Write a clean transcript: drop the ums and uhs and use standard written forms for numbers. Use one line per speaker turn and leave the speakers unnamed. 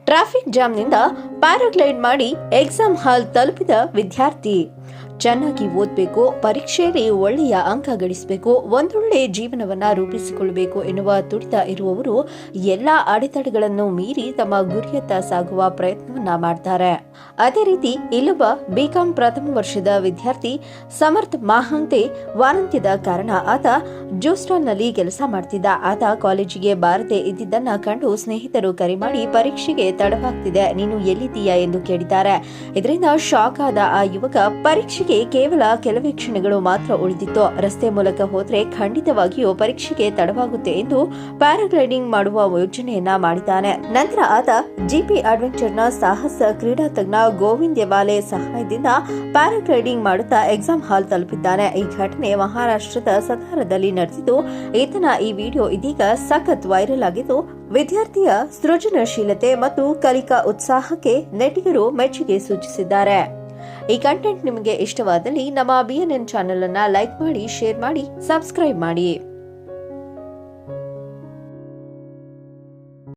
Traffic ಜಾಮ್ನಿಂದ ಪ್ಯಾರಾಗ್ಲೈಡ್ ಮಾಡಿ exam hall ತಲುಪಿದ ವಿದ್ಯಾರ್ಥಿ. ಚೆನ್ನಾಗಿ ಓದಬೇಕು, ಪರೀಕ್ಷೆಯಲ್ಲಿ ಒಳ್ಳೆಯ ಅಂಕ ಗಳಿಸಬೇಕು, ಒಂದೊಳ್ಳೆ ಜೀವನವನ್ನ ರೂಪಿಸಿಕೊಳ್ಳಬೇಕು ಎನ್ನುವ ತುಡಿತ ಇರುವವರು ಎಲ್ಲಾ ಅಡೆತಡೆಗಳನ್ನು ಮೀರಿ ತಮ್ಮ ಗುರಿಯತ್ತ ಸಾಗುವ ಪ್ರಯತ್ನವನ್ನ ಮಾಡ್ತಾರೆ. ಅದೇ ರೀತಿ ಇಲ್ಲೊಬ್ಬ ಬಿಕಾಂ ಪ್ರಥಮ ವರ್ಷದ ವಿದ್ಯಾರ್ಥಿ ಸಮರ್ಥ್ ಮಹಾಂತೆ ವಾರಾಂತ್ಯದ ಕಾರಣ ಆತ ಜೂಸ್ಟಾಲ್ನಲ್ಲಿ ಕೆಲಸ ಮಾಡ್ತಿದ್ದ. ಆತ ಕಾಲೇಜಿಗೆ ಬಾರದೆ ಇದ್ದಿದ್ದನ್ನ ಕಂಡು ಸ್ನೇಹಿತರು ಕರೆ ಮಾಡಿ ಪರೀಕ್ಷೆಗೆ ತಡವಾಗ್ತಿದೆ, ನೀನು ಎಲ್ಲಿದ್ದೀಯಾ ಎಂದು ಕೇಳಿದ್ದಾರೆ. ಇದರಿಂದ ಶಾಕ್ ಆದ ಆ ಯುವಕ ಪರೀಕ್ಷೆಗೆ ಕೇವಲ ಕೆಲವೇ ಕ್ಷಣಗಳು ಮಾತ್ರ ಉಳಿದಿತ್ತು, ರಸ್ತೆ ಮೂಲಕ ಹೋದ್ರೆ ಖಂಡಿತವಾಗಿಯೂ ಪರೀಕ್ಷೆಗೆ ತಡವಾಗುತ್ತೆ ಎಂದು ಪ್ಯಾರಾಗ್ಲೈಡಿಂಗ್ ಮಾಡುವ ಯೋಜನೆಯನ್ನ ಮಾಡಿದ್ದಾನೆ. ನಂತರ ಆತ ಜಿಪಿ ಅಡ್ವೆಂಚರ್ನ ಸಾಹಸ ಕ್ರೀಡಾ ತಜ್ಞ ಗೋವಿಂದ್ ಯವಾಲೆ ಸಹಾಯದಿಂದ ಪ್ಯಾರಾಗ್ಲೈಡಿಂಗ್ ಮಾಡುತ್ತಾ ಎಕ್ಸಾಮ್ ಹಾಲ್ ತಲುಪಿದ್ದಾನೆ. ಈ ಘಟನೆ ಮಹಾರಾಷ್ಟ್ರದ ಸತಾರದಲ್ಲಿ ನಡೆದಿದ್ದು, ಈತನ ಈ ವಿಡಿಯೋ ಇದೀಗ ಸಖತ್ ವೈರಲ್ ಆಗಿದ್ದು, ವಿದ್ಯಾರ್ಥಿಯ ಸೃಜನಶೀಲತೆ ಮತ್ತು ಕಲಿಕಾ ಉತ್ಸಾಹಕ್ಕೆ ನೆಟ್ಟಿಗರು ಮೆಚ್ಚುಗೆ ಸೂಚಿಸಿದ್ದಾರೆ. ಈ ಕಂಟೆಂಟ್ ನಿಮಗೆ ಇಷ್ಟವಾದಲ್ಲಿ ನಮ್ಮ BNN ಚಾನೆಲ್ ಅನ್ನು ಲೈಕ್ ಮಾಡಿ, ಶೇರ್ ಮಾಡಿ, ಸಬ್ಸ್ಕ್ರೈಬ್ ಮಾಡಿ.